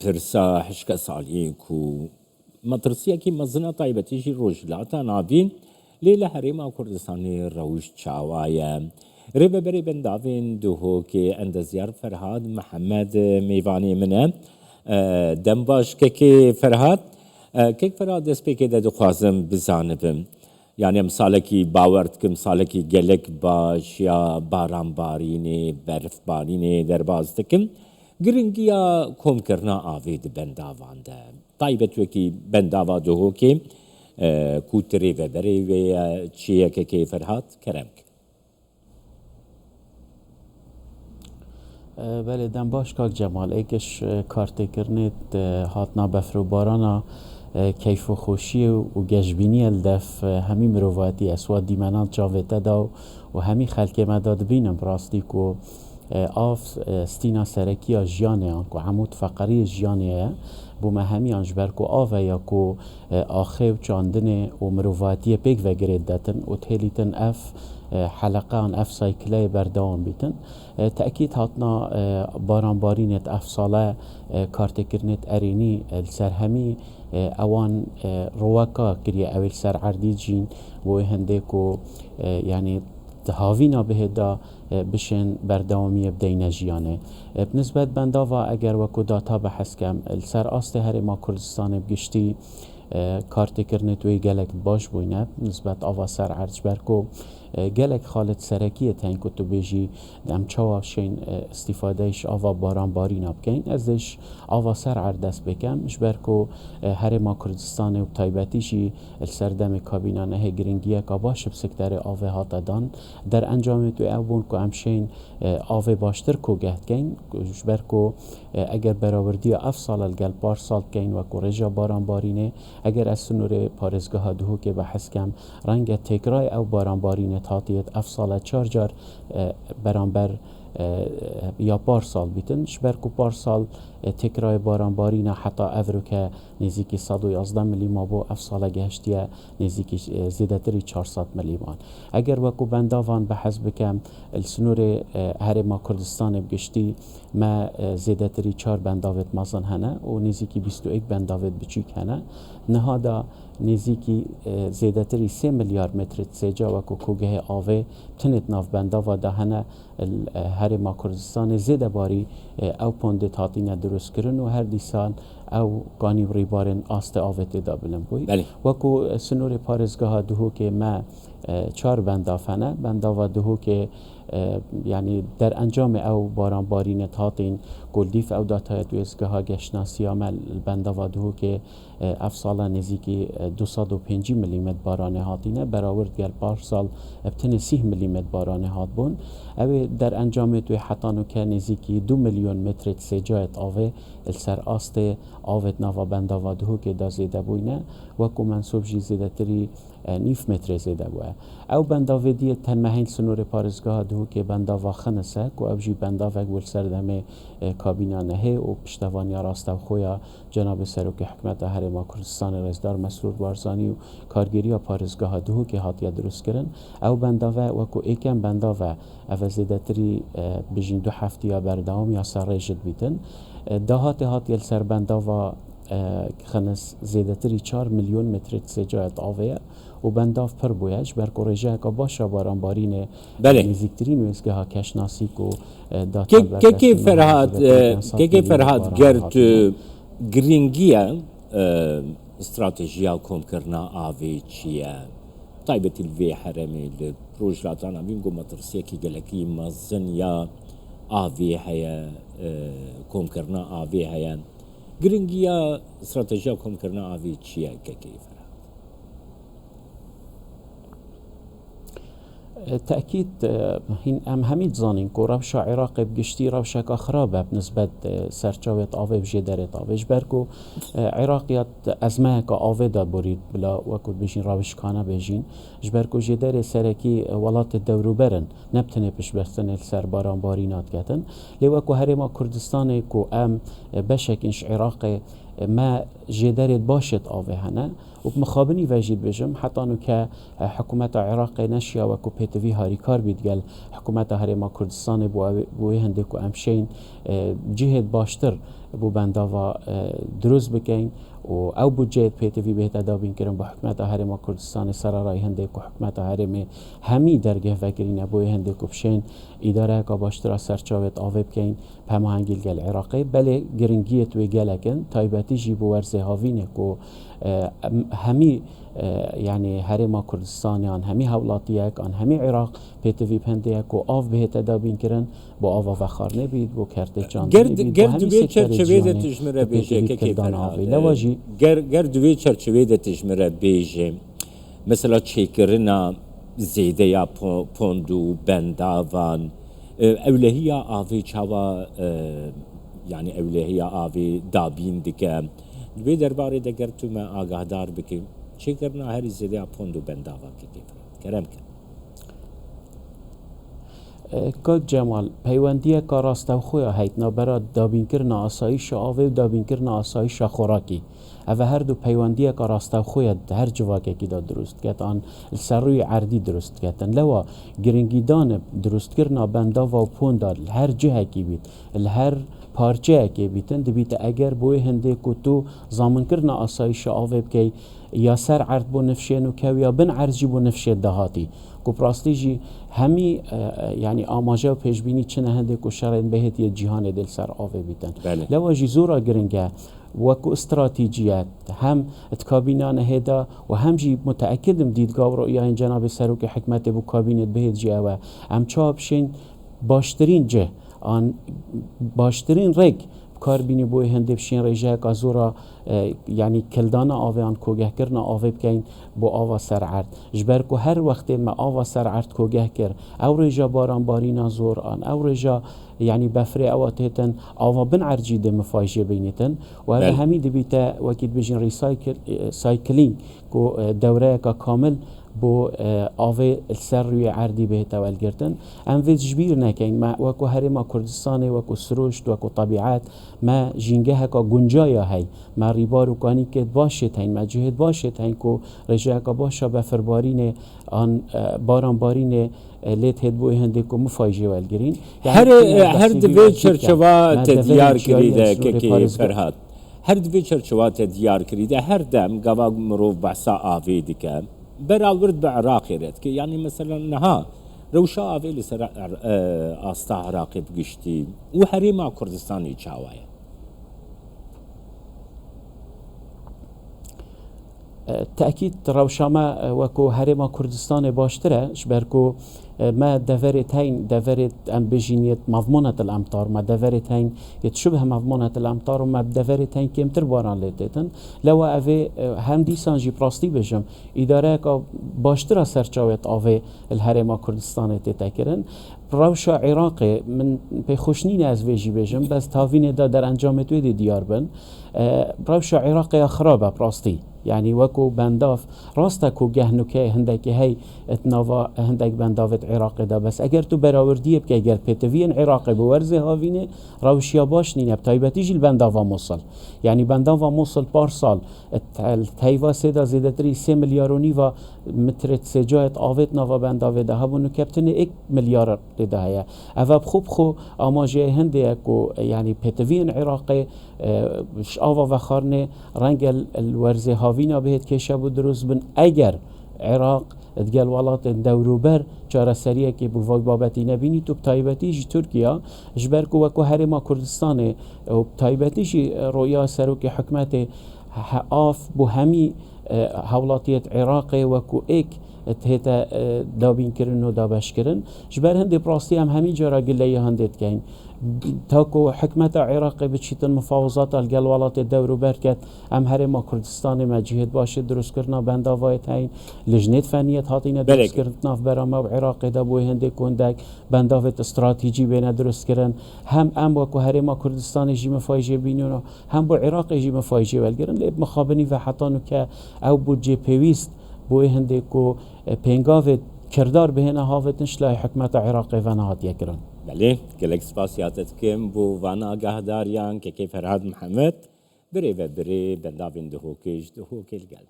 پرسا حشک سالی کو مدرسیه کی مزنا طایبتیجی روجلاتا نابین لیله هریما کردستانی روش چاوایه ریبه بری بنداوین دوهو که اندزیار فرهاد محمد میوانی منه دنباش که فرهاد که فرهاد دست پیکه ده دخوازم بزانبم یعنی مثالکی باورد که مثالکی گلک باش یا باران بارینه برف بارینه در باز دکم گرنگیا کم کرنا آوید بنداوانده طایبت وکی بنداوا دوهو که کوتری و بری و چیه که فرهاد کرمک بله دنباش کاک جمال ایکش کارت کرنید هاتنا بفرو بارانا کیف و خوشی و گشبینی الدف همی مروواتی اسواد دیمنان چاوته دا و همی خلک مداد بینم براستی که آف ستینا سرکی جیانه آن که عمود فقری جیانه بو همی آنجبر که آوه یا که آخه و چاندن و مروواتی پیک و گرید داتن و تهلیتن اف حلقه آن اف سایکله بردوام بیتن تأکید هاتنا بارانبارینت اف ساله کارت کرنت ارینی السرهمی اوان رواکا کریه اول سر عردی جین و هنده که یعنی هاوینا بهدا بشن بردوامی بدین جیانه بنسبت بنداوا اگر وکو داتا بحث کم السر آست هر ما کردستان بگشتی کارت کرنت وی گلک باش بوینه نسبت آوا سر عرج برکو گلک خالد سرکیه تین کتو بیجی دم چاوا شین استفادهش آوا باران باری نبکین ازش آوا سر عردست بکم مش برکو هر ما کردستان و طایبتیشی السردم کابینا نه گرینگیه که باش بسکتر آوه هاتا دان در انجام تو اون که همشین آوه باشتر کو گهد کن مش برکو اگر برآوردی اف سال الگل پار سال کن و کورجا باران بارینه اگر از سنور پارزگاه دهو که بحث کم رنگ تکرای او باران بارینه تاتیت اف سال 4 جار برانبر یا پارسال بیتن شبرکو پارسال تکرای باران نه حتی اورو که نزدیکی 111 میلیون بو اف سال گشتیه نزدیکی زیادتری 400 میلیون اگر وکو بنداوان به حسب کم السنور هر ما کردستان بگشتی ما زیادتری 4 بنداوت مازن هنه و نزدیکی 21 بنداوت بچیک هنه نهادا نزدیکی زیادتری 3 میلیارد متر سجا وکو کوگه آوه تنت ناف بنداوا ده هنه هر ما کردستان زیاده باری او پونده تاتینه درست کرن و هر دی سال او قانی و ریبارن آست آوه دا بلن بوی وکو سنور پارزگاه دهو که ما 4 بندافنه بنداوا دهو که یعنی در انجام او باران بارین تاتین گلدیف او داتایت ویزگاه گشناسی عمل بنداوا دهو که افسالا نزیکی 205 میلیمتر باران هاتینه براورد گل پارسال ابتن 30 میلیمتر باران هات بون او در انجام توی حتانو که نزیکی 2 میلیون متر سجایت آوه السر آست آوت ناوا بنداوا دهو که دا زیده بوینه وکو منصوب جی زیده تری 9 متر زیده بوه او بنداوه دیه تنمهین سنور پارزگاه دهو که بنداوا خنسه که او جی بنداوه گول سردمه کابینا نهه و پشتوانی راستو خویا جناب سروک حکمت هر ما کردستان رزدار مسرور بارزانی و کارگیری پارزگاه دهو که هاتیه درست کرن او بنداوه وکو ایکم بنداوه او زیده تری بجین 2 هفته یا بردوام یا سر ریشت بیتن دهات هاتیه سر بنداوه خنس زیده تری 4 میلیون متر سجایت آوه و بنداف پر بویش بر کورجه که باشا باران بارینه نزیکترین ویزگه ها کشناسی کو داتان که فرهاد گرد گرینگیه استراتیجیا کم کرنا آوی چیه طایبت الوی حرمی لپروژلاتان آویم گو مطرسیه که گلکی مزن یا آوی هیا کم کرنا آوی هیا گرینگیه استراتیجیا کم کرنا آوی چیه که تأكيد هم هميد زانين كو روشا عراق بگشتي روشا كخرابة بنسبة سرچاوت آوه بجي دارت آوه جبركو عراقيات ازمه كا آوه دا بريد بلا وكو بجين روش كانا بجين جبركو جي دار سركي ولات الدورو برن نبتنه بش بختن السر باران بارينات كتن لوكو هرما كردستان كو ام بشك انش عراق ما جدارت باشد آوه هنه و مخابنی وجید بجم حتی انو که حکومت عراق نشیا و کوپیتوی هاری کار بیدگل حکومت هرما کردستان بوی هنده که امشین جهد باشتر بو بنداوا دروست بکن و او بودجه پیتوی بهت دابین کرن با حکمت هرم کردستان سرارای هنده که حکمت هرم همی درگه فکرین بوی هنده که بشین اداره که باشترا سرچاوت آوه بکن پمهنگیل گل عراقی بله گرنگیت و گلکن تایبتی جی بو ورزه هاوینه که همی يعني هرم كردستانيان همي هولاتيك ان همي عراق بيتوي بهنديك و آف بهت دابين كرن بو آوا فخار نبيد بو كرت جان گرد وی چرچوه تجمره بیشه که کی فرهاد گرد وی چرچوه تجمره بیشه مثلا چیکرنا زیده یا پوندو بنداوان اولهیا آوی چاوا يعني اولهیا آوی دابین دیگه دوی درباره دگر تو ما آگاه دار بکی چی کرنا هری زیده پوندو بنداوا که کرم کن کاک جمال پیوندیه که راستو خویا هیتنا برای دابین کرنا آسایش آوه و دابین کرنا آسایش خوراکی اوه هر دو پیوندیه که راستو خویا هر جواکه که دا درست کت آن سروی عردی درست کتن لوا گرنگیدان درست کرنا بنداوا و پوندا هر جهه کی بید هر پارچه که بیتن دبیت اگر بوی هنده که تو زامن کرنا آسایش آوه بکی یا سر عرض بو نفشین و که یا بن عرضی بو نفشین دهاتی که پراستی جی همی یعنی آماجه و پیشبینی چنه هنده که شرین بهت یه جهان دل سر آوه بیتن لوا جی زورا گرنگه وکو استراتیجیات هم اتکابینان هدا و هم جی متأکدم دیدگاه رو یا این جناب سروک حکمت بو کابینت بهت جی اوه هم چاب شین باشترین جه آن باشترین رگ کار بینی بوی هنده بشین ریجه که زورا یعنی کلدان آوه آن کوگه کرنا آوه بکین بو آوه سر عرد جبر که هر وقت ما آوه سر عرد کوگه کر او ریجه باران بارینا زور آن او ریجه يعني بفري اواتيتن او بن عرجيده مفاجئه بينتن وهذا همي دبيتا وكيد بيجين ريسايكلينج كو دوره كامل بو آوه السر روی عردی به تول گرتن ام ویز جبیر نکن ما وکو هرما کردستان وکو سروشت وکو طبیعت ما جینگه هکا گنجایا هی ما ریبارو کانی که باشد هین ما جهد باشد هین کو رجا هکا باشا بفربارین آن باران بارین لیت هد بوی هنده کو مفاجئه ول گرین هر دوی چرچوات دیار کریده که فرهاد هر دوی چرچوات دیار کریده هر دم گواگ مرو بحثا آوه دیکه براورد بعراقي ريت كي يعني مثلا نها روشا آوه لسر آستا عراقي بگشتي وحريما كردستاني چاوايا تأكيد روشاما وكو هرما كردستان باشتره شبركو ما دفرت هين دفرت ام بجينيت مضمونة الامطار ما دفرت هين يتشبه مضمونة الامطار وما دفرت هين كمتر باران لتتن لو اوه هم ديسان جي براستي بجم اداره که باشتره سرچاوت اوه الهرما كردستان تتكرن روشا عراقي من بخوشنين از ويجي بجم بس تاوين دا در انجامت ويدي ديار بن روشا عراقي خرابه براستي يعني وكو بنداف راستكو جهنوكي هندكي هي اتنافا هندك بندافت عراقي دا بس اگر تو براورديه بك اگر بيتوين عراقي بورزه هاوينه روشيا باش نينه بتايبتي جيل بندافا موصل يعني بندافا موصل بارسال التايفا سيدا زيدتري 3 مليار ونيفا متر سجايت آوت نافا بندافه ده هبونو كابتن 1 مليار ده هيا اواب خوب خو آماجه هندكو يعني بيتوين عراقي آوا و خارنه رنگ الورزه هاوینا بهت کشه بود دروز بن اگر عراق ادگل ولات دوروبر چاره سریه که بو بابتی نبینی تو بتایبتی جی ترکیه جبر کو وکو هرما کردستان و بتایبتی جی رویا سروک حکمت آف بو همی حولاتیت عراقی وکو ایک تهتا دابین کرن و دابش کرن جبر هنده براستی هم همی جارا گلیه هندید کن تاكو حكمة عراقي بتشيت المفاوضات الجلوالات الدور بركت ام هرما كردستان ما جهد باشه درست كرنا بنداوات هين لجنه فنيه هاتينا درست كرنا في برما وعراقي دابو هندي كوندك بنداوات استراتيجي بين درست كرن هم ام وكو هرما كردستان جي مفاجئ بينونا هم بو عراقي جي مفاجئ والگرن لب مخابني و حتانو که او بو جي بيويست بو هندي كو پنگاوت کردار بهنا هاوتنش لا حكمة عراقي ونهات يكرن بله گلک سپاسیاتت کم بو وانا آگاه داریان که فرهاد محمد بری و بری بنداوین دهوکش دهوکل گل